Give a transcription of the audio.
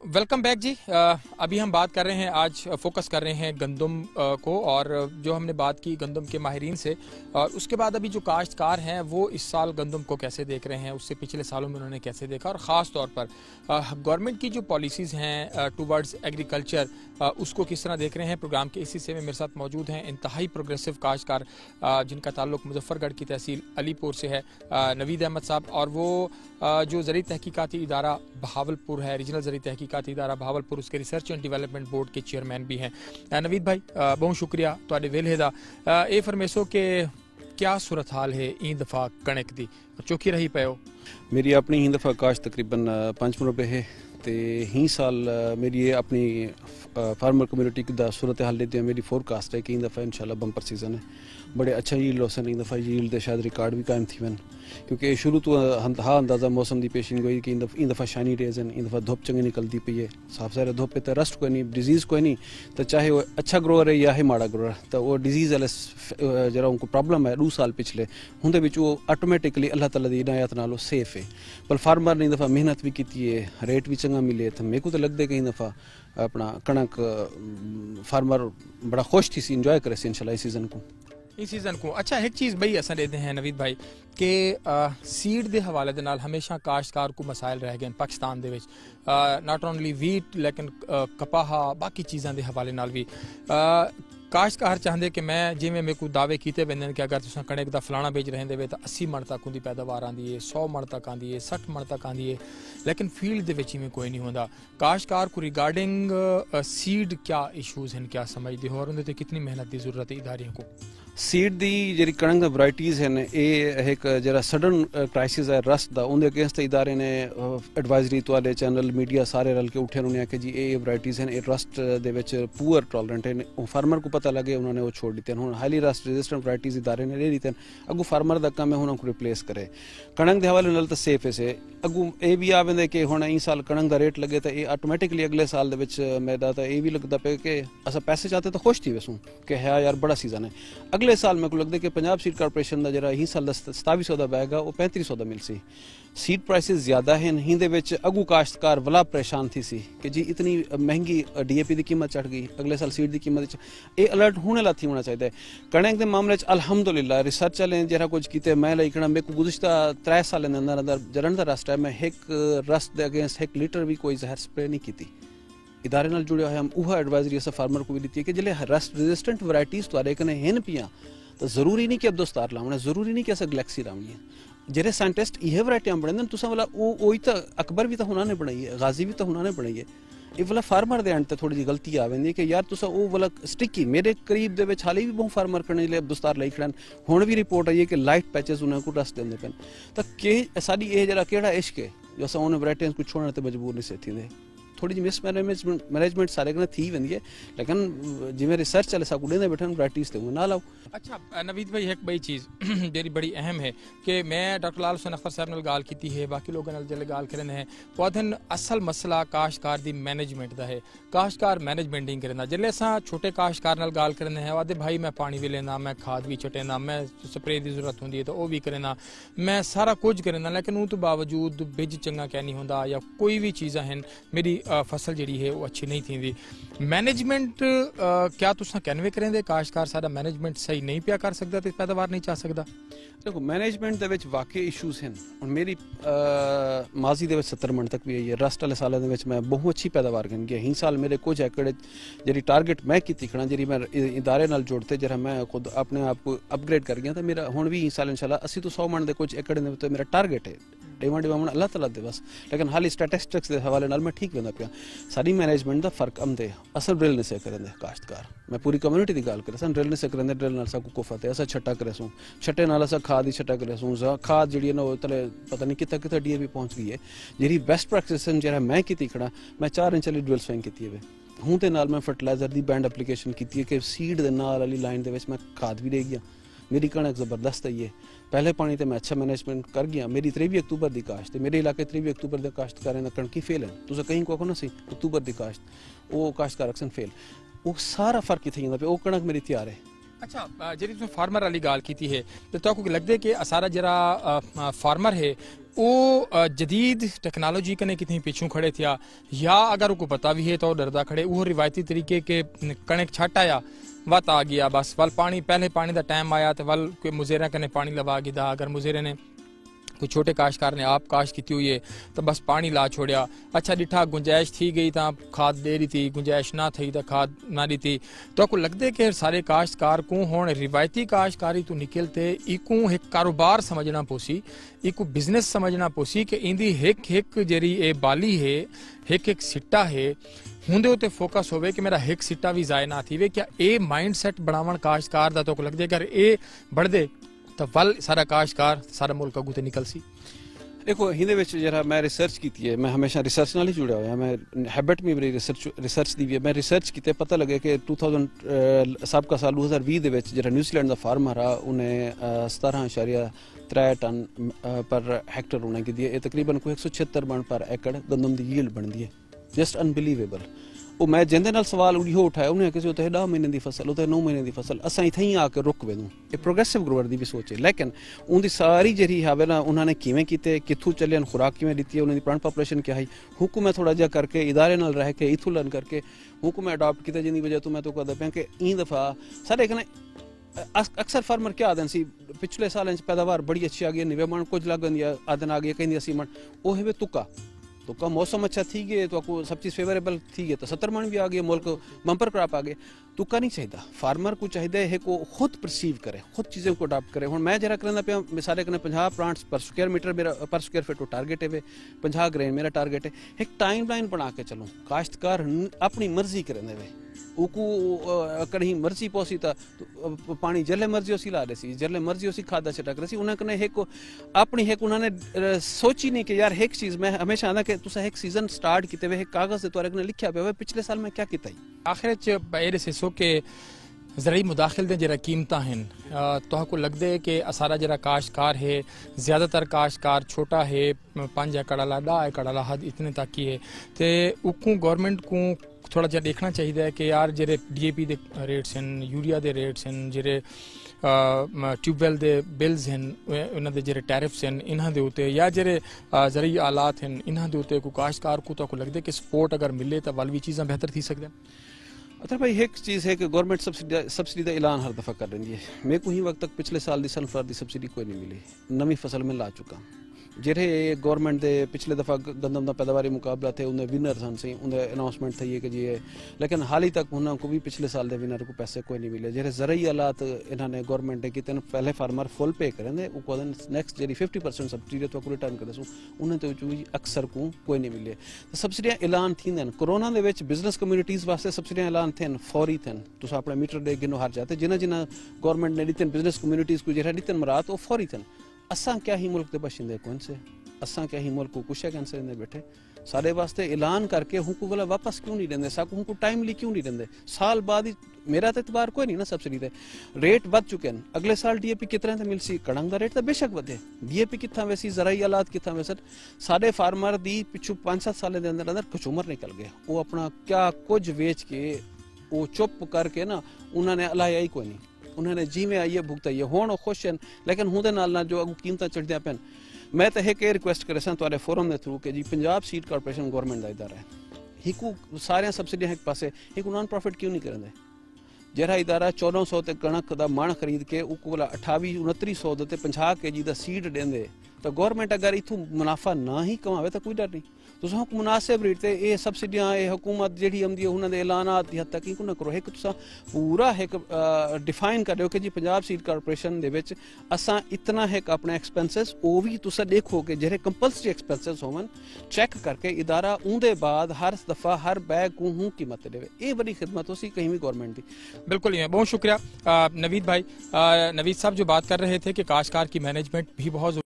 Welcome back जी। अभी हम बात कर रहे हैं, आज फोकस कर रहे हैं गंदम को, और जो हमने बात की गंदम के माहिरीन से, और उसके बाद अभी जो काश्तकार हैं वो इस साल गंदम को कैसे देख रहे हैं, उससे पिछले सालों में उन्होंने कैसे देखा, और ख़ास तौर पर गवर्नमेंट की जो पॉलिसीज़ हैं टूवर्ड्स एग्रीकल्चर उसको किस तरह देख रहे हैं। प्रोग्राम के इसी से में मेरे साथ मौजूद हैं इंतहाई प्रोग्रेसिव काश्तकार जिनका ताल्लुक मुजफ्फरगढ़ की तहसील अलीपुर से है, नवीद अहमद साहब, और वो जो ज़री तहकीकाती इदारा बहावलपुर है, रीजनल ज़री तहकीकाती इदारा बहावलपुर, उसके रिसर्च एंड डिवेलपमेंट बोर्ड के चेयरमैन भी हैं। नवीद भाई बहुत शुक्रिया तुहाडे वेले दा। ये फरमेसो के क्या सूरत हाल है ई दफ़ा कणक दी, चौकी रही पे हो? मेरी अपनी ही दफ़ा काश्त तकरीबन 5 रुपये है, तो ही साल मेरी अपनी फार्मर कम्यूनिटी की सूरत हाल लेते हैं। मेरी फोरकास्ट है कि इन दफ़ा इंशाल्लाह बंपर सीजन है, बड़े अच्छा यील्ड होसन, इन दफ़ा यील्ड शायद रिकॉर्ड भी कायम थी वन, क्योंकि शुरू तो हाँ अंदाज़ा मौसम की पेशिन गोई कि इन दफ़ा शाइनी डेज हैं, इन दफ़ा धुप चंगी निकलती पई है, साफ सारे धुप तो रस्ट कोई नहीं, डिजीज़ कोई नहीं, तो चाहे वो अच्छा ग्रोअर है या है माड़ा ग्रोअर, तो वो डिजीज़ वाले जरा उनको प्रॉब्लम है 2 साल पिछले उनके विच वो ऑटोमेटिकली अल्लाह ताला दी इनायत नाल सेफ है। पर फार्मर ने इन दफ़ा मेहनत भी की है, रेट भी चंगा मिले, तो मेरे को तो लगता है कि इन दफ़ा अपना कणक फार्मर बड़ा खुश थी सी, इंजॉय करे सी इंशाल्लाह इस सीजन को। अच्छा, एक चीज़ बई अस देते हैं नवीद भाई कि सीड के हवाले दे नाल हमेशा काश्तकार को मसाइल रह गए पाकिस्तान दे विच, नॉट ओनली वीट लेकिन कपाह बाकी चीज़ों के हवाले नाल भी काश्तकार चाहते कि मैं जिमें मेरे को दावे किए वेंदे कि अगर तुम कणक का फलाना बेच रहे हो तो 80 मन तक उनकी पैदावार आती है, 100 मन तक आती है, 60 मन तक आती है, लेकिन फील्ड के में कोई नहीं होता। काश्तकार को रिगार्डिंग सीड क्या इशूज़ हैं, क्या समझते हो, और उन्हें कितनी मेहनत की जरूरत है इदारियों को? सीड दी जी कणक वराइटीज़ हैं, ये एक जरा सडन क्राइसिस है रस्ट का, उनके अगेंस्ट इदारे ने एडवाइजरी तो चैनल मीडिया सारे रल के उठे, उन्होंने आखे जी ये वराइटीज़ हैं, ये रस्ट दे पुअर टॉलरेंट है, फार्मर को पता लगे उन्होंने वो छोड़ दिते हैं। हूँ हाईली रस्ट रेजिस्टेंट वराइटीज़ इदारे ने ले लीते हैं, अगू फार्मर का काम है उन्होंने रिप्लेस करे। कणक के हवाले नाल तो सेफ है से, अगू ये भी आवेंदे कि हुण ई साल कणक का रेट लगे तो ये ऑटोमेटिकली अगले साल दे मैदा तो ये भी लगता पे कि अस पैसे चाहते तो खुश थी वैसूँ कि है यार बड़ा सीजन है। अगले साल मेरे को लगता है कि पंजाब सीड कारपोरेशन का जरा ही साल 2700 का बैग है वो 3500 का मिल सी। सीड प्राइसिस ज़्यादा हैं, हिंदे विच अगू काश्तकार वला परेशान थी सी कि जी इतनी महंगी DAP की कीमत चढ़ गई, अगले साल सीड की कीमत ये अलर्ट होने ला थी होना चाहिए। कणक के मामले अल्हम्दुलिल्लाह रिसर्च वाले जरा कुछ किते मैं लिखना, मेरे को गुज़िश्ता 3 साल के अंदर अंदर जरन का रस्ट है, मैं एक रस्ट के अगेंस्ट 1 लीटर भी कोई जहर स्प्रे नहीं की। इदारे नाल जुड़े हुए हम वह एडवाइजरी अस फार्मर को भी दी है कि जिले रस्ट रेजिस्टेंट वराइटीज़ तुआरे कने हैं पियाँ तो जरूरी नहीं कि अब्दोस्तार लावना, जरूरी नहीं कि अस गैलेक्सी लावनी है। जेरे साइंटिस्ट ये वराइटियां बनाते तुसा वाला वो तो अकबर भी तो उन्होंने बनाई है, गाजी भी तो उन्होंने बनाई है। ये वाला फार्मर दे एंड ते थोड़ी जी गलती आ वेंदी कि यार तुसा वो वाला स्टिकी मेरे करीब दे विच हाली भी बहुत फार्मर करने लिए अब्दोस्तार लाई खड़न, हुण भी रिपोर्ट आई है कि लाइट पैचेस उन्हें को रस देंदे पेन, तो के साडी ये जरा केड़ा इश्क है जो अस उन वराइटियां को छोड़ने ते मजबूर नहीं से थी। थोड़ी जी मिस मैनेजमेंट सारे कने थी वेंदी है, लेकिन जिवें रिसर्च वाले साकू देंदे बैठन वराइटीज़ ते ना लाओ। अच्छा नवीद भाई, एक बड़ी चीज़ जेरी बड़ी अहम है कि मैं डॉक्टर लाल हुसैन अख्तर साहब नाल गाल की है, बाकी लोगों नाल जल्द गाल करने हैं, पौधन असल मसला काश्तकार दी मैनेजमेंट का है। काश्तकार मैनेजमेंट नहीं करना, जिले अस छोटे काश्तकार नाल गाल करने हैं आदे भाई मैं पानी भी लेना, मैं खाद भी छटेना, मैं स्प्रे की जरूरत होंगी है तो वह भी करना, मैं सारा कुछ करना, लेकिन उस तो बावजूद बिज चंगा क्या नहीं होंदा या कोई भी चीज़ां हैं मेरी फसल जी है वो अच्छी नहीं थी। मैनेजमेंट क्या तुम कैनवे करेंगे काश्तकार सारा मैनेजमेंट सही नहीं पिया कर सकता तो पैदावार नहीं चाह सकता? देखो मैनेजमेंट दे विच वाकई इशूज़ हैं, और मेरी माजी दे विच 70 मन तक भी आई है, रस्ट वाले सालों दे मैं बहुत अच्छी पैदावार कर गया। ही साल मेरे कुछ एकड़ जी टारगेट मैं की खड़ा जी मैं इदारे नाल जोड़ते जरा मैं खुद अपने आप को अपग्रेड कर गया, तो मेरा हुण भी ही साल इंशाल्लाह 80 तो 100 मन के कुछ एकड़ तो मेरा टारगेट है। डिमांड अल्लाह तला दे बस, लेकिन हाली स्टैटिस्टिक्स के हवाले नाल मैं ठीक वेंदा पिया। सारी मैनेजमेंट का फर्क आंदे असल ड्रिल नहीं से करेंदे काश्तकार, मैं पूरी कम्यूनिटी की गल कर सन ड्रिल नहीं से करेंदे, ड्रिल नाल साकू कुफत है अस छट्टा करे सूँ, छट्टे नाल अस खाद ही छट्टा करे सूँ, खाद जी है ना वो तले पता नहीं कितना कितना DAP पहुँच गई है। जी बेस्ट प्रैक्टिस जरा मैं की खड़ा, मैं 4 इंच वाली ड्रिल स्विंग की है हूँ, तो नाल मैं फर्टिलाइजर की बैंड एप्लीकेशन की है कि सीड के नाल वाली लाइन के मैं खाद भी दे गया। मेरी कणक जबरदस्त है, पहले पानी तो मैं अच्छा मैनेजमेंट कर गया। मेरी 23 अक्तूबर की काश्त, मेरे इलाके 23 अक्तूबर के काश्तकारें कणकी फेल है, तुम कहीं को ना सी अक्तूबर की काश्त वो काश्तकार अक्सर फेल, वो सारा फर्क इतने आता पे वो कणक मेरी तैयार है। अच्छा जी तुम फार्मर वाली गाल की है तो आपको लगता है कि सारा जरा फार्मर है वो जदीद टेक्नोलॉजी कने कितनी पिछू खड़े थिया या अगर उनको पता भी है तो डरदा खड़े वो रिवायती तरीके के कणक छट आया वत आ गया बस वल पानी पहले पानी का टाइम आया तो वल कोई मुजेरा कने पानी लवा गिदा अगर मुजेरे ने कोई छोटे काश्तकार ने आप काश्त की हुई है तो बस पानी ला छोड़िया अच्छा डिठा गुंजाइश थी गई तो खाद दे रही थी गुंजाइश ना थी तो खाद ना दी थी तो आपको लगता है कि सारे काश्तकार को हुण रिवायती काश्तकारी तो निकलते इकू एक कारोबार समझना पोसी इकू बिजनेस समझना पोसी कि इंदी हिक हिक जेरी ए बाली है हिक हिक सिट्टा है हुंदे उते फोकस होवे कि मेरा हिक सिट्टा भी जाए ना थी वे क्या ए माइंड सेट बनावन काश्तकार दा तो को लगता है अगर ए बढ़ दे तो वल सारा काश्तकार सारा मुल्क अगू ते निकल सी देखो हिंदे विच जरा मैं रिसर्च की है मैं हमेशा रिसर्च नाल ही जुड़ा हुआ मैं हैबिट में मेरी रिसर्च दी है मैं रिसर्च कीते पता लगे कि 2000 सबका साल 2020 दे विच जरा न्यूजीलैंड दा फार्मर आ उन्हें 17.3 टन पर हेक्टर उन्हें की दिए तकरीबन कोई 176 मन पर एकड़ गंदम दी यील्ड बनदी है जस्ट अनबिलीवेबल वो मैं जिंदे नाल सवाल उहो उठाया उन्हें किसी उते 10 महीने की फसल उते 9 महीने की फसल असां इत्थे ही आके रुक वेदूं ये प्रोग्रेसिव ग्रोवर दी भी सोच है लेकिन उनकी सारी जरी है ना उन्होंने किवें कीते कित्थों चले खुराक किवें दी है उन्होंने प्राण पॉपुलेशन क्या है हुकूमत थोड़ा जा करके इदारे नाल रह के इथों लर्न करके हुकूमत अडॉप्ट किया जिंदी वजह तो मैं तो कहता पाया कि ई दफा सारे कने अक्सर फार्मर क्या आदन सी पिछले साल पैदावार बड़ी अच्छी आ गई 90 मन कुछ लगन आदन आ गई कहीं 80 मन वो है तुक्का तो का मौसम अच्छा थी गए तो आपको सब चीज़ फेवरेबल थी गए तो 70 मन भी आ गए मुल्क बम्पर क्रॉप आ गए तुक्का नहीं चाहिए फार्मर को चाहिए है को खुद परसीव करे खुद चीज़ों को अडॉप्ट करे हूँ मैं जरा करना पे सारे कने 50 प्लांट्स पर स्क्वायर मीटर मेरा पर स्क्वायर फीट टारगेट है 50 ग्रेन मेरा टारगेट है एक टाइम लाइन बना के चलूँ काश्तकार अपनी मर्जी करें वे उको कहीं मर्जी पहुंची था तो पानी जल्ले मर्जी उसी ला रही जल्ले मर्जी उसी खादा छटक रही उन्हें कने एक अपनी एक उन्होंने सोची नहीं कि यार एक चीज़ मैं हमेशा आंदा कि तुसा एक सीजन स्टार्ट किते हुए कागज से तुआरे कने लिखा पे पिछले साल में क्या किया आखिर च से सो के ज़रूरी मुदाखिल दे जरा कीमत हैं तो लगता है कि सारा जरा काश्तकार है ज़्यादातर काश्तकार छोटा है 5 एकड़ वाला 10 एकड़ वाला हद इतने तक ही है तो उको गवर्नमेंट को थोड़ा जहा देखना चाहिए कि यार जेरे DAP के रेट्स हैं यूरिया के रेट्स हैं जेरे ट्यूबवैल के बिल्स हैं उन्होंने जेरे टैरिफ्स हैं इन्हों के उत्ते या जेरे ज़रूरी आलात हैं इन्हों के उत्ते कोई काश्तकार को लगता है कि सपोर्ट अगर मिले तो वल भी चीज़ां बेहतर थी सकता अच्छा भाई एक चीज़ है कि गवर्नमेंट सब्सिडी का ऐलान हर दफ़ा कर रही है मेरे को ही वक्त तक पिछले साल की सनफ्लावर की सब्सिडी कोई नहीं मिली नवी फसल में ला चुका जेरे गवर्नमेंट के पिछले दफ़ा गंदम का पैदावारी मुकाबला थे उन्हें विनर सन सी उन्हें अनाउंसमेंट थी है कि जी लेकिन हाल ही तक उन्होंने भी पिछले साल के विनर को पैसे कोई नहीं मिले जेरे ज़रूरी हालात इन्होंने गवर्नमेंट ने कितने पहले फार्मर फुल पे करें नैक्सट जी 50% सब्सिडी तो रिटर्न करे उन्हें तो अक्सर को कोई नहीं मिले तो सब्सिडियाँ ऐलान थी कोरोना के बिजनेस कम्यूनिटीज़ वास्ते सब्सिडियाँ ऐलान थे फौरी थे तो अपने मीटर डे गिनो हार जाते जिन्हें जिन्हें गवर्नमेंट ने दी बिजनेस कम्यूनिटीज़ को जरा दी मरात वो फौरी थे असा क्या ही मुल्क के बशिंदे कौन से असा क्या ही मुल्क को कुछ कैंसर बैठे सारे वास्ते ऐलान करके हुकू वाला वापस क्यों नहीं देंगे साकू हुकू टाइमली क्यों नहीं देंगे साल बाद ही मेरा तो इतबार कोई नहीं ना सब्सिडी दे रेट बढ़ चुके हैं अगले साल DAP कितना तो मिलसी कणक का रेट तो बेशक बढ़े DAP कितना वैसी ज़राई हालात कितना वैसे सारे फार्मर दी पिछू 5-7 साल के अंदर अंदर कचूमर निकल गए वो अपना क्या कुछ बेच के वो चुप करके ना उन्होंने अलाया ही कोई नहीं उन्होंने जिमें आइए भुगताइए होण खुश हैं लेकिन होंदे नाल जो अगू कीमत चढ़दियां पैन मैं तो एक रिक्वेस्ट करे तुहाडे फोरम के थ्रू कि जी पंजाब सीड कॉर्पोरेशन गवर्नमेंट का इदारा है हिकू सारे सब्सिडियां एक पासे एक नॉन प्रॉफिट क्यों नहीं करेंगे जरा इदारा 1400 ते कणक का मण खरीद के उको 28-2900 ते 50 kg का सीड देंदे तो गवर्नमेंट अगर इथों मुनाफा ना ही कमावे तो कोई डर नहीं तुम मुनासिब रेट से ये सब्सिडियां ये हुकूमत जी आँदी उन्होंने ऐलानात की हद तक ही ना करो एक पूरा एक डिफाइन कर कि जी पंजाब सीड कॉर्पोरेशन असा इतना है अपने एक्सपेंसिस वो भी तुसा देखो कि जेरे कंपलसरी एक्सपेंसिस होवन चेक करके इदारा उनके बाद हर दफ़ा हर बैग को हूँ कीमत देवे ये बड़ी खिदमत हो सी कहीं भी गवर्नमेंट की बिल्कुल ही बहुत शुक्रिया नवीद भाई नवीद साहब जो बात कर रहे थे कि काश्तकार की मैनेजमेंट भी बहुत